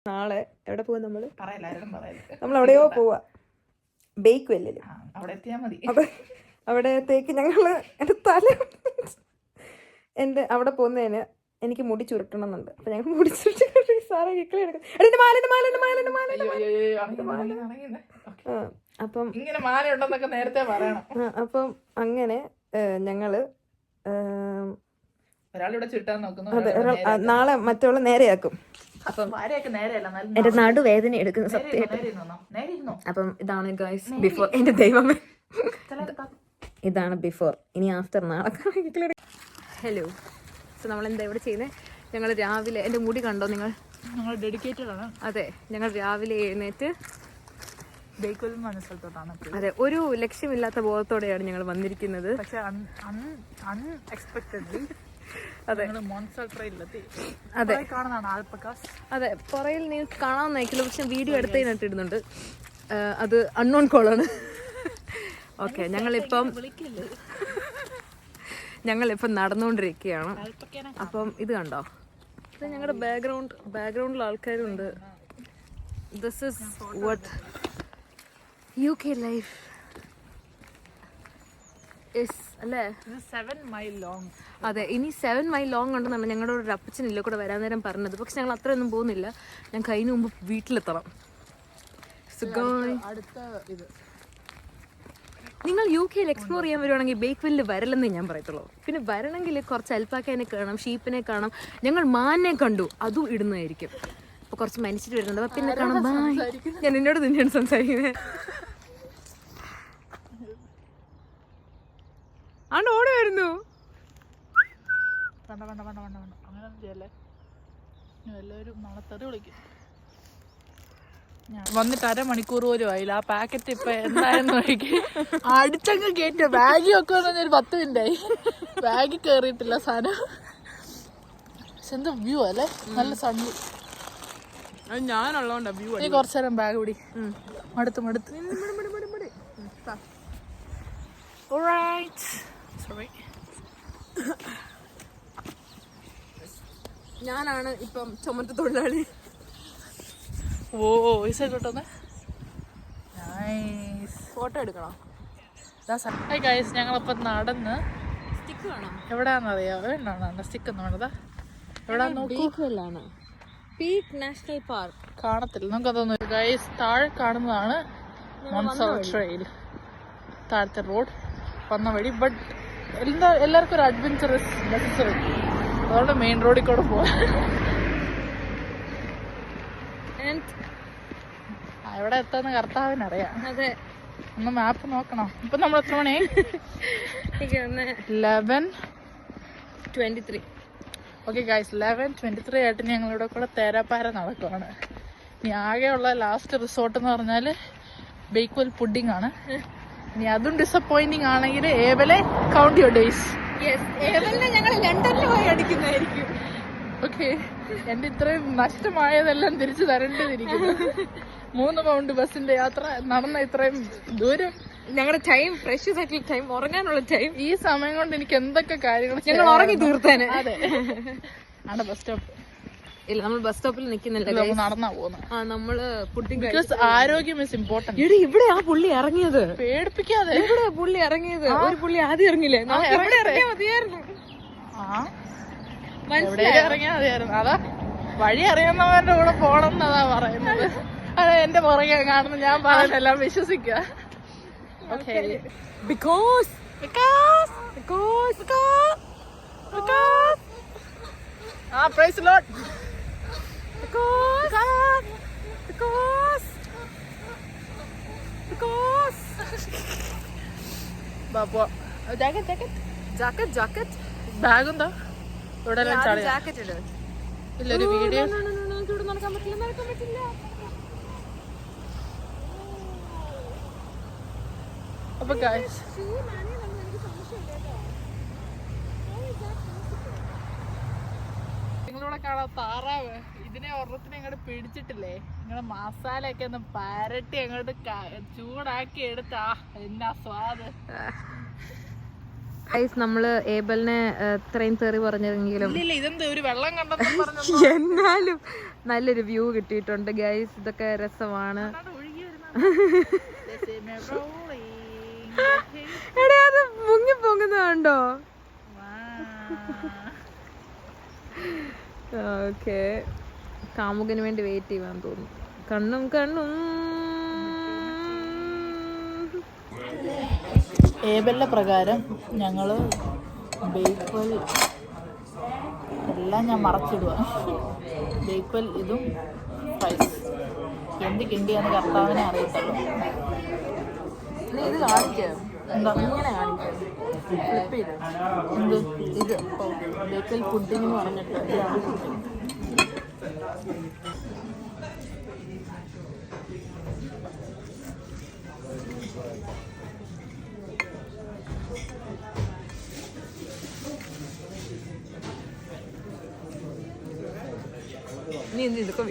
നാളെ എവിടെ പോവാ നമ്മൾ എവിടെയോ പോവാ ബേക്ക് വെല്ലില്. അവിടത്തേക്ക് ഞങ്ങള് എൻ്റെ അവിടെ പോകുന്നതിന് എനിക്ക് മുടി ചുരുട്ടണം എന്നുണ്ട്. അപ്പൊ ഞങ്ങൾ മുടി ചുരുട്ടി സാറേ കിക്കളി എടുക്കും. അപ്പം അപ്പം അങ്ങനെ ഞങ്ങള് അതെ നാളെ മറ്റുള്ള നേരെയാക്കും. അപ്പം എന്റെ നടുവേദന എടുക്കുന്ന സത്യമായിട്ട്. അപ്പം ഇതാണ് ഗൈസ് ബിഫോർ. എന്റെ ദൈവമേ, ഇതാണ് ബിഫോർ. ഇനി ആഫ്റ്റർ നാളെ. ഹലോ, സോ നമ്മളെന്താ ഇവിടെ ചെയ്യുന്നത്? ഞങ്ങൾ രാവിലെ, എൻ്റെ മുടി കണ്ടോ നിങ്ങൾ? ഡെഡിക്കേറ്റഡ് ആണ്. അതെ, ഞങ്ങൾ രാവിലെ എഴുന്നേറ്റ് സ്ഥലത്തോട്ടാണ്. അതെ, ഒരു ലക്ഷ്യമില്ലാത്ത ബോധത്തോടെയാണ് ഞങ്ങൾ വന്നിരിക്കുന്നത്. പക്ഷെ അൺഎക്സ്പെക്ടഡ്ലി അതെ അതെ കാണുന്നതാണ് ആൽപ്പക്കാസ്. അതെ, പുറയിൽ നിങ്ങൾക്ക് കാണാൻ നയിക്കില്ല, പക്ഷെ വീഡിയോ എടുത്തതിനായിട്ട് ഇടുന്നുണ്ട്. അത് അൺനോൺ കോളാണ്. ഓക്കെ, ഞങ്ങളിപ്പം നടന്നുകൊണ്ടിരിക്കുകയാണ്. അപ്പം ഇത് കണ്ടോ, ഇത് ഞങ്ങളുടെ ബാക്ക്ഗ്രൗണ്ടിൽ ആൾക്കാരുണ്ട്. This is what UK life is അല്ലേ? 7 മൈൽ ലോങ്. അതെ, ഇനി 7 മൈൽ ലോങ് ഉണ്ടെന്നാണ് ഞങ്ങളുടെ ഒരു അപ്പച്ചനില്ല കൂടെ വരാൻ നേരം പറഞ്ഞത്. പക്ഷെ ഞങ്ങൾ അത്രയൊന്നും പോകുന്നില്ല. ഞങ്ങൾക്ക് അതിന് മുമ്പ് വീട്ടിലെത്തണം. നിങ്ങൾ UK എക്സ്പ്ലോർ ചെയ്യാൻ വരുവാണെങ്കിൽ ബേക്ക് വെല്ലിൽ വരലെന്നേ ഞാൻ പറയത്തുള്ളൂ. പിന്നെ വരണമെങ്കിൽ കുറച്ച് അൽപ്പാക്കേനെ കാണാം, ഷീപ്പിനെ കാണാം. ഞങ്ങൾ മാനിനെ കണ്ടു, അതും ഇടുന്നതായിരിക്കും. അപ്പോൾ കുറച്ച് മനുഷ്യർ വരുന്നുണ്ട്. പിന്നെ കാണാം. ബായ്. ഞാൻ നിന്നോട് തന്നെയാണ് സംസാരിക്കുന്നത്. ആണ് ഓടുമായിരുന്നു. വന്നിട്ട് അരമണിക്കൂർ പോലും ആയില്ല. ആ പാക്കറ്റ് ഇപ്പൊ എന്തായെന്ന് നോക്കി അടിച്ചങ്ങ് കേറ്റ. ബാഗി ഒക്കെ വന്നു ഒരു 10 മിനിറ്റ് ആയി. ബാഗിൽ കേറിയിട്ടില്ല സാധനം. പക്ഷെ എന്താ വ്യൂ അല്ലേ, നല്ല സൺവ്യൂ. ഞാനുള്ളതുകൊണ്ടാ വ്യൂ. നീ കുറച്ചു നേരം ബാഗ് പിടി. മടുത്ത് ഞാനാണ് ഇപ്പം ചുമട്ട് തൊഴിലാളി. ഓ ഈ സൈഡിലോട്ടൊന്ന് ഫോട്ടോ എടുക്കണോ? ഗൈസ്, ഞങ്ങളിപ്പം നടന്ന് സ്റ്റിക്ക് വേണോ? എവിടാന്നറിയാം. വേണ്ടാണ് സ്റ്റിക്ക് ഒന്നും വേണ്ടതാ. എവിടാ നോക്കൂ. പീക്ക് നാഷണൽ പാർക്ക് കാണത്തില്ല, നമുക്കതൊന്നും. ഗൈസ്, താഴെ കാണുന്നതാണ് മൊൻസോൾ ട്രെയിൽ, താഴത്തെ റോഡ് വന്ന വഴി. ബട്ട് എല്ലാവർക്കും ഒരു അഡ്വഞ്ചറസ് നെസസറി. അതുകൊണ്ട് മെയിൻ റോഡിൽ കൂടെ പോവാം. എവിടെ എത്താന്ന് കർത്താവിനറിയാം. അതെ, ഒന്ന് മാപ്പ് നോക്കണം. ഇപ്പൊ നമ്മൾ എത്ര മണി? 11:23. ഓക്കെ ഗൈസ്, 11:23 ആയിട്ട് ഞങ്ങളിവിടെ കൂടെ തേരാപ്പാര നടക്കുവാണ്. ഇനി ആകെയുള്ള ലാസ്റ്റ് റിസോർട്ട് എന്ന് പറഞ്ഞാല് ബേക്ക് വെൽ പുഡിംഗ് ആണ്. ഇനി അതും ഡിസപ്പോയിന്റിങ് ആണെങ്കിൽ ഏവലെ കൗണ്ട് യുവർ ഡേയ്സ്. ഞങ്ങൾ ലണ്ടനിൽ പോയി അടിക്കുന്നതായിരിക്കും. ഓക്കെ, എന്റെ ഇത്രയും നഷ്ടമായതെല്ലാം തിരിച്ചു തരേണ്ടതിരിക്കുന്നു. 3 പൗണ്ട് ബസ്സിന്റെ യാത്ര, നടന്ന ഇത്രയും ദൂരം, ഞങ്ങളുടെ ടൈം, പ്രഷ്യസ് ആയിട്ടുള്ള ടൈം, ഉറങ്ങാനുള്ള ടൈം. ഈ സമയം കൊണ്ട് എനിക്ക് എന്തൊക്കെ കാര്യങ്ങൾ ഞങ്ങൾ ഉറങ്ങി തീർത്തേനെ. അതെ, ആണ് ബസ് സ്റ്റോപ്പ്. ഇല്ല, നമ്മൾ ബസ് സ്റ്റോപ്പിൽ നിൽക്കുന്നില്ല, നടന്നാ പോകുന്നത്. നമ്മള് പുഡിംഗ്. ആരോഗ്യം ഇസ് ഇമ്പോർട്ടന്റ്. ഇവിടെ ആ പുള്ളി ഇറങ്ങിയത് പേടിപ്പിക്കാതെ. ഇവിടെ പുള്ളി ഇറങ്ങിയത്, ഒരു പുള്ളി ആദ്യം ഇറങ്ങില്ലേ? എവിടെ ഇറങ്ങിയാ മതിയായിരുന്നു. അതാ വഴി അറിയുന്നവരുടെ കൂടെ പോണം എന്നതാ പറയുന്നത്. അതെ, എന്റെ പുറകെ കാണുന്ന ഞാൻ പറയുന്നെല്ലാം വിശ്വസിക്കുക. Okay, because praise the Lord. because Babu jacket bag ഉണ്ടോ ഇവിടെ? ജാക്കറ്റ് ഇട്. ഇല്ലൊരു വീഡിയോ. ഇവിടെ നടക്കാൻ പറ്റില്ല. അപ്പൊ ഗൈസ്, നിങ്ങളിവിടെ കാണാം താറാവ്. ഇതിനെ ഒരെണ്ണത്തിനെ അങ്ങോട്ട് പിടിച്ചിട്ടില്ലേ, നിങ്ങള് മസാലയൊക്കെ ഒന്ന് പരട്ടി അങ്ങോട്ട് ചൂടാക്കി എടുത്താ എന്നാ സ്വാദ്. ഗൈസ് നമ്മള് ഏബലിനെ ഇത്രയും തെറി പറഞ്ഞെങ്കിലും ഇല്ല ഇതെന്ത് ഒരു വെള്ളം കണ്ടെന്ന് പറഞ്ഞു എന്നാലും നല്ലൊരു വ്യൂ കിട്ടിയിട്ടുണ്ട് ഗൈസ്. ഇതൊക്കെ രസമാണ്. എടാ അത് മുങ്ങി പൊങ്ങുന്നതുണ്ടോ? ഓക്കെ, കാമുകന് വേണ്ടി വെയിറ്റ് ചെയ്യാൻ തോന്നുന്നു. കണ്ണും കണ്ണും. ഏബലിന്റെ പ്രകാരം ഞങ്ങള് ബേക്ക്വൽ എല്ലാം ഞാൻ മറച്ചിടുക. ബേക്ക്വൽ ഇതും ഫ്രൈസ് എന്ത് കിണ്ടിയാന്ന് കർത്താവിനെ അറിയത്തുള്ളൂ. ഇത് കാണിക്കാം, എന്താ ഇങ്ങനെ കാണിക്കാം. എന്ത് ഇത് ബേക്കൽ പുഡിംഗ് എന്ന് പറഞ്ഞിട്ട് ഇതാണ് പുഡിംഗ്. നീ എന്ത് ഇതൊക്കെ